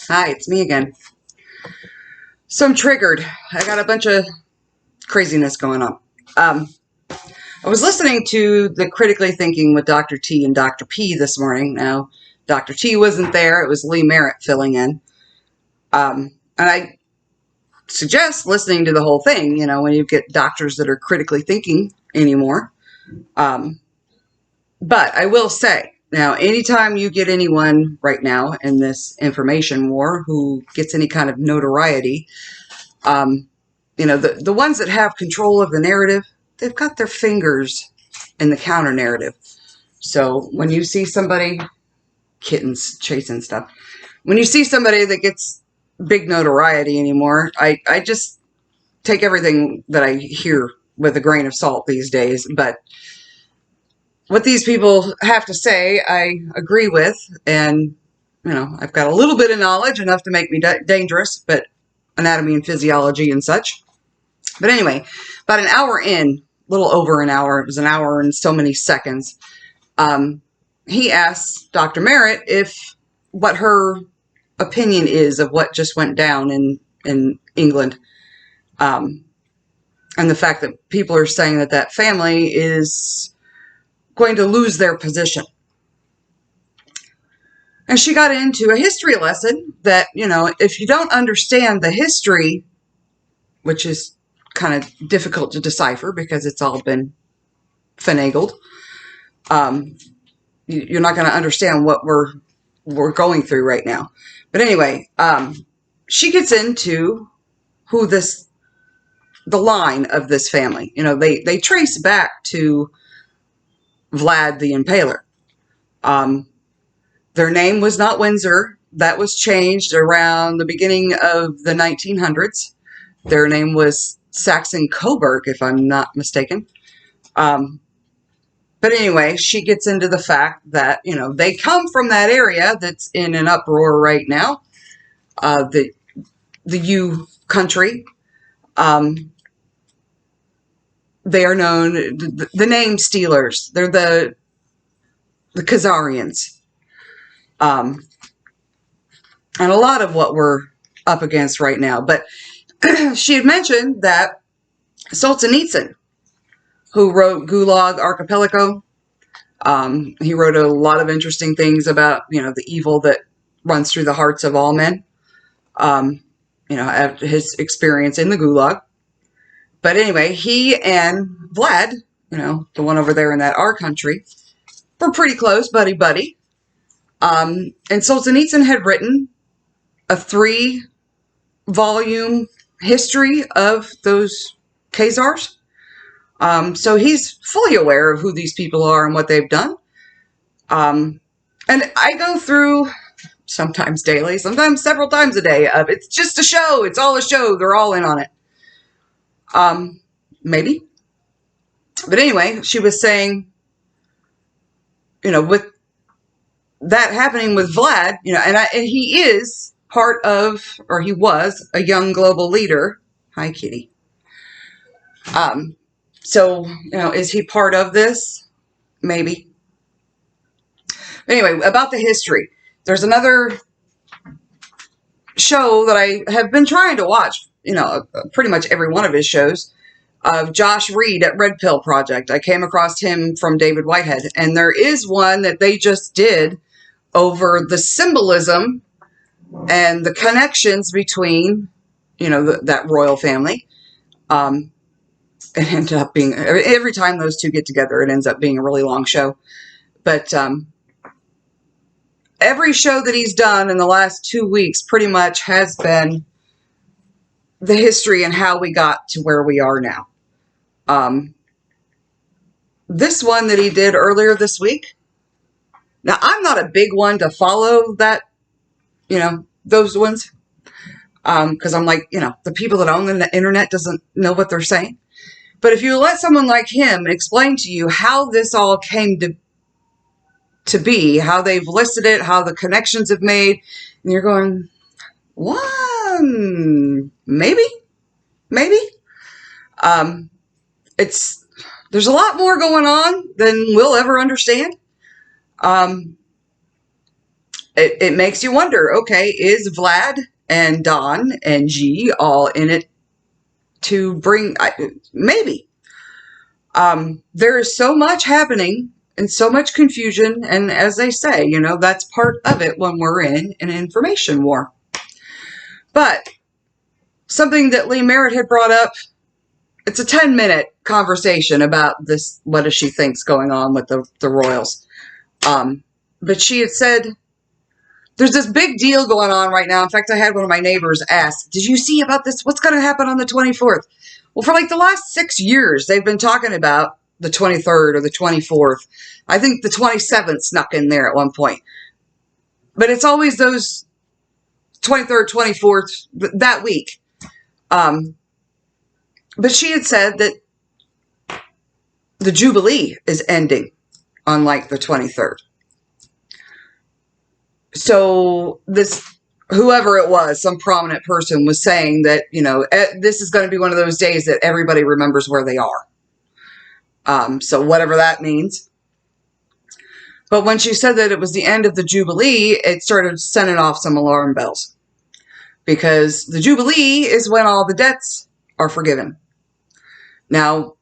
Hi, it's me again. So I'm triggered. I got a bunch of craziness going on. Um, I was listening to the Critically Thinking with Dr. T and Dr. P this morning. Now, Dr. T wasn't there. It was Lee Merritt filling in. And I suggest listening to the whole thing, when you get doctors that are critically thinking anymore. Um, but I will say, now, anytime you get anyone right now in this information war who gets any kind of notoriety, the ones that have control of the narrative, they've got their fingers in the counter narrative. So when you see somebody, kittens chasing stuff, when you see somebody that gets big notoriety anymore, I just take everything that I hear with a grain of salt these days. But what these people have to say, I agree with. And, I've got a little bit of knowledge, enough to make me dangerous, but anatomy and physiology and such. But anyway, about an hour in, a little over an hour, it was an hour and so many seconds, he asked Dr. Merritt what her opinion is of what just went down in England. And the fact that people are saying that family is going to lose their position. And she got into a history lesson that, if you don't understand the history, which is kind of difficult to decipher because it's all been finagled, you're not going to understand what we're going through right now. But anyway, she gets into who the line of this family. They trace back to Vlad the Impaler. Their name was not Windsor. That was changed around the beginning of the 1900s. Their name was Saxon-Coburg, if I'm not mistaken. But anyway, she gets into the fact that, they come from that area that's in an uproar right now, the U country. They are known, the name stealers. They're the Khazarians. And a lot of what we're up against right now. But she had mentioned that Solzhenitsyn, who wrote Gulag Archipelago, he wrote a lot of interesting things about, the evil that runs through the hearts of all men, after his experience in the Gulag. But anyway, he and Vlad, the one over there in that our country, were pretty close, buddy. And Solzhenitsyn had written a 3-volume history of those Khazars. So he's fully aware of who these people are and what they've done. And I go through, sometimes daily, sometimes several times a day, of it's just a show. It's all a show. They're all in on it. Maybe. But anyway, she was saying, with that happening with Vlad, and he is part of, or he was a young global leader. Hi, kitty. So, is he part of this? Maybe. Anyway, about the history. There's another show that I have been trying to watch, pretty much every one of his shows, of Josh Reed at Red Pill Project. I came across him from David Whitehead. And there is one that they just did over the symbolism and the connections between, that royal family. It ended up being, every time those two get together, it ends up being a really long show. But every show that he's done in the last 2 weeks pretty much has been the history and how we got to where we are now. This one that he did earlier this week, now I'm not a big one to follow that, those ones, because I'm like, the people that own the internet doesn't know what they're saying. But if you let someone like him explain to you how this all came to be, how they've listed it, how the connections have made, and you're going, what? Maybe. There's a lot more going on than we'll ever understand. it makes you wonder, okay, is Vlad and Don and G all in it to bring, maybe. There is so much happening and so much confusion. And as they say, you know, that's part of it when we're in an information war. But something that Lee Merritt had brought up, it's a 10-minute conversation about this, what does she think's going on with the Royals. But she had said, there's this big deal going on right now. In fact, I had one of my neighbors ask, did you see about this? What's going to happen on the 24th? Well, for like the last 6 years, they've been talking about the 23rd or the 24th. I think the 27th snuck in there at one point. But it's always those 23rd, 24th, that week. But she had said that the Jubilee is ending on like the 23rd. So this, whoever it was, some prominent person was saying that, you know, this is going to be one of those days that everybody remembers where they are. So whatever that means. But when she said that it was the end of the Jubilee, it started sending off some alarm bells. Because the Jubilee is when all the debts are forgiven. Now,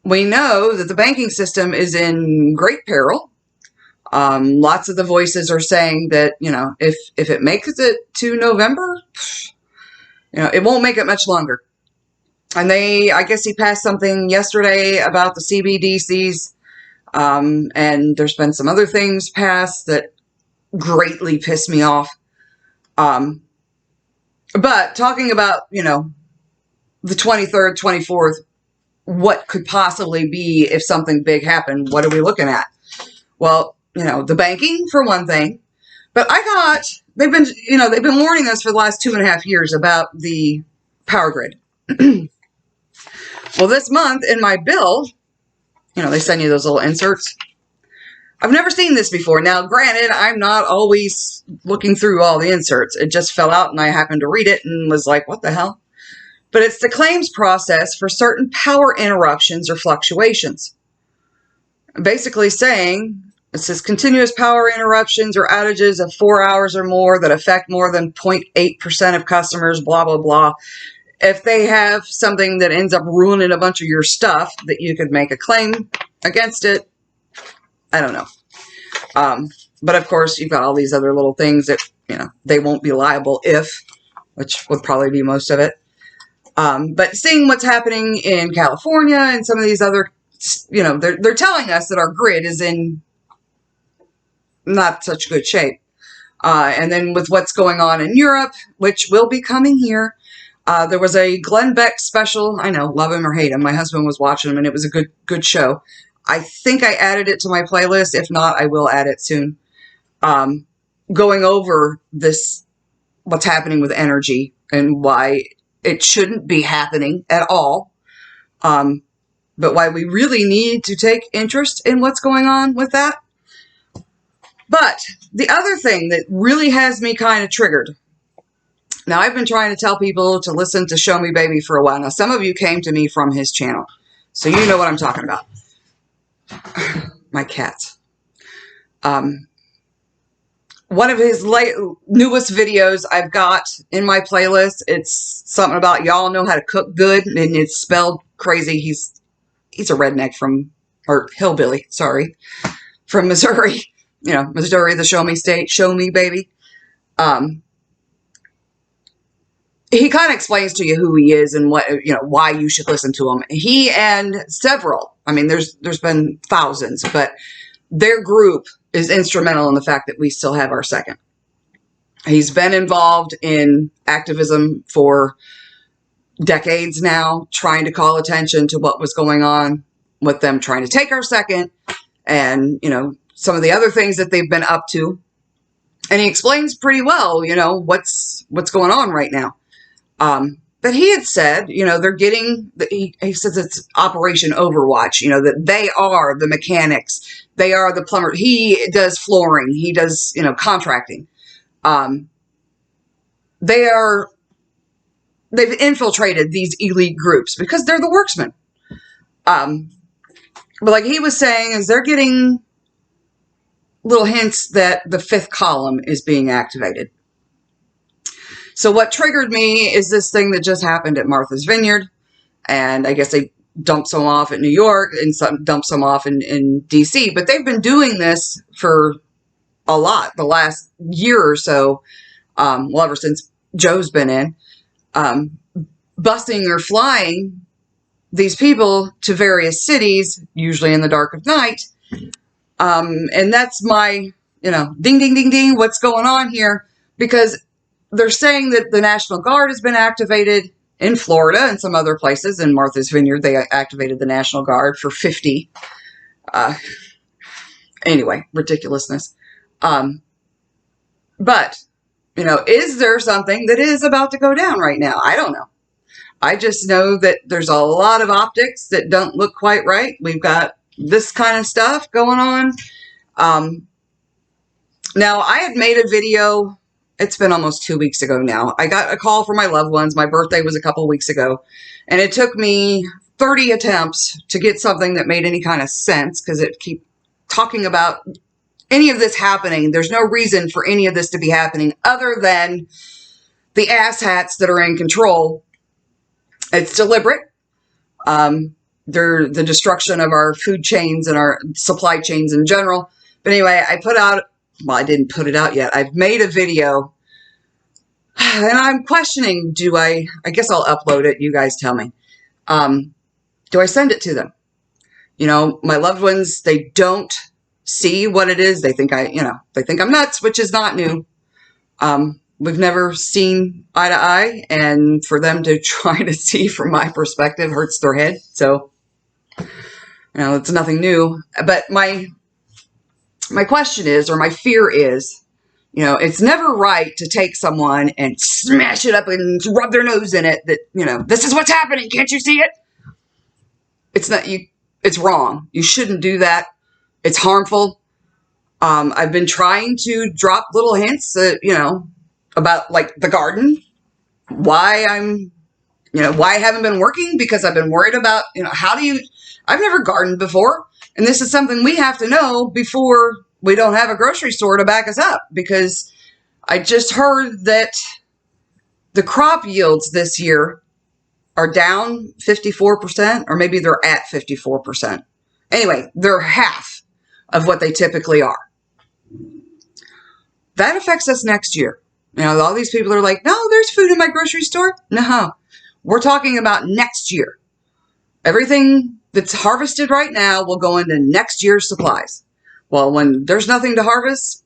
we know that the banking system is in great peril. Lots of the voices are saying that, you know, if it makes it to November, you know, it won't make it much longer. And I guess he passed something yesterday about the CBDCs. And there's been some other things passed that greatly pissed me off. But talking about, you know, the 23rd, 24th, what could possibly be if something big happened? What are we looking at? Well, you know, the banking for one thing, but they've been warning us for the last 2.5 years about the power grid. Well, this month in my bill, you know, they send you those little inserts. I've never seen this before. Now, granted, I'm not always looking through all the inserts. It just fell out and I happened to read it and was like, what the hell? But it's the claims process for certain power interruptions or fluctuations. Basically saying, it says continuous power interruptions or outages of 4 hours or more that affect more than 0.8% of customers, blah, blah, blah. If they have something that ends up ruining a bunch of your stuff, that you could make a claim against it. I don't know. But of course, you've got all these other little things that, you know, they won't be liable if, which would probably be most of it. But seeing what's happening in California and some of these other, you know, they're telling us that our grid is in not such good shape. And then with what's going on in Europe, which will be coming here, there was a Glenn Beck special. I know, love him or hate him. My husband was watching him, and it was a good show. I think I added it to my playlist. If not, I will add it soon. Going over this, what's happening with energy and why it shouldn't be happening at all. But why we really need to take interest in what's going on with that. But the other thing that really has me kind of triggered. Now, I've been trying to tell people to listen to Show Me Baby for a while. Now, some of you came to me from his channel, so you know what I'm talking about. My cats. One of his newest videos I've got in my playlist, it's something about y'all know how to cook good, and it's spelled crazy. He's a redneck or hillbilly, sorry, from Missouri. You know, Missouri, the show me state, show me baby. He kind of explains to you who he is and what, you know, why you should listen to him. He and several, I mean, there's been thousands, but their group is instrumental in the fact that we still have our second. He's been involved in activism for decades now, trying to call attention to what was going on with them trying to take our second and, you know, some of the other things that they've been up to. And he explains pretty well, you know, what's going on right now. But he had said, you know, they're getting, he says it's Operation Overwatch, you know, that they are the mechanics. They are the plumber. He does flooring. He does, you know, contracting. They've infiltrated these elite groups because they're the worksmen. But like he was saying, is they're getting little hints that the fifth column is being activated. So what triggered me is this thing that just happened at Martha's Vineyard. And I guess they dumped some off at New York and some dumped some off in DC. But they've been doing this for a lot the last year or so. Well, ever since Joe's been in. Busing or flying these people to various cities, usually in the dark of night. And that's my, ding, ding, ding, ding, what's going on here? Because they're saying that the National Guard has been activated in Florida and some other places. In Martha's Vineyard, they activated the National Guard for 50. Anyway, ridiculousness. But, is there something that is about to go down right now? I don't know. I just know that there's a lot of optics that don't look quite right. We've got this kind of stuff going on. Now, I had made a video. It's been almost 2 weeks ago now. I got a call from my loved ones. My birthday was a couple weeks ago. And it took me 30 attempts to get something that made any kind of sense, because it keep talking about any of this happening. There's no reason for any of this to be happening other than the asshats that are in control. It's deliberate. They're the destruction of our food chains and our supply chains in general. But anyway, I didn't put it out yet. I've made a video and I'm questioning, I guess I'll upload it. You guys tell me. Do I send it to them? My loved ones, they don't see what it is. They think they think I'm nuts, which is not new. We've never seen eye to eye, and for them to try to see from my perspective hurts their head. So, it's nothing new. But my question is, or my fear is, it's never right to take someone and smash it up and rub their nose in it that, this is what's happening. Can't you see it? It's not you. It's wrong. You shouldn't do that. It's harmful. I've been trying to drop little hints that, about like the garden, why I haven't been working, because I've been worried about, I've never gardened before. And this is something we have to know before we don't have a grocery store to back us up, because I just heard that the crop yields this year are down 54%, or maybe they're at 54%. Anyway, they're half of what they typically are. That affects us next year. All these people are like, no, there's food in my grocery store. No, we're talking about next year. Everything that's harvested right now will go into next year's supplies. Well, when there's nothing to harvest,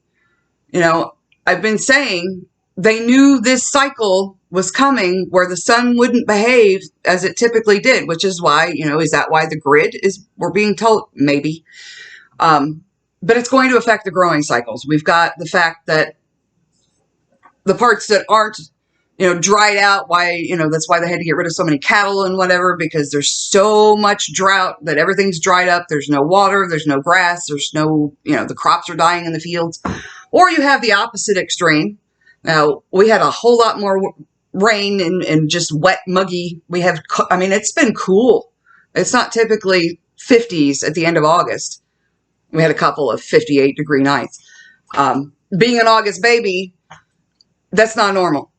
I've been saying they knew this cycle was coming where the sun wouldn't behave as it typically did, which is why, is that why the grid we're being told? Maybe. But it's going to affect the growing cycles. We've got the fact that the parts that aren't, dried out, that's why they had to get rid of so many cattle and whatever, because there's so much drought that everything's dried up. There's no water, there's no grass, there's no, the crops are dying in the fields. Or you have the opposite extreme. Now, we had a whole lot more rain and just wet, muggy. It's been cool. It's not typically 50s at the end of August. We had a couple of 58-degree nights. Being an August baby, that's not normal.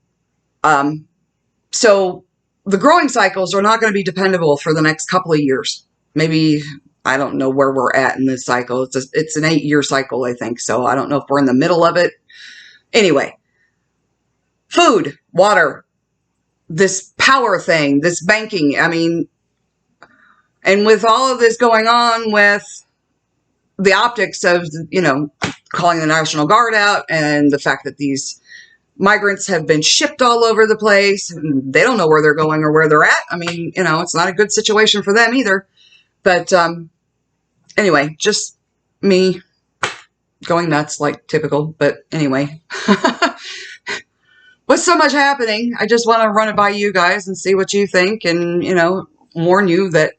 So the growing cycles are not going to be dependable for the next couple of years. Maybe, I don't know where we're at in this cycle. It's an 8-year cycle, I think. So I don't know if we're in the middle of it. Anyway, food, water, this power thing, this banking. And with all of this going on with the optics of, calling the National Guard out, and the fact that these migrants have been shipped all over the place, and they don't know where they're going or where they're at. It's not a good situation for them either. But anyway, just me going nuts like typical. But anyway, with so much happening, I just want to run it by you guys and see what you think, and, warn you that,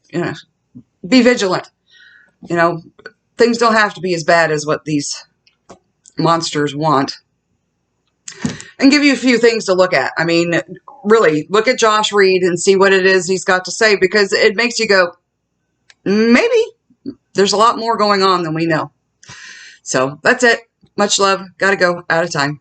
be vigilant. Things don't have to be as bad as what these monsters want. And give you a few things to look at. Really, look at Josh Reed and see what it is he's got to say, because it makes you go, maybe there's a lot more going on than we know. So that's it. Much love. Gotta go. Out of time.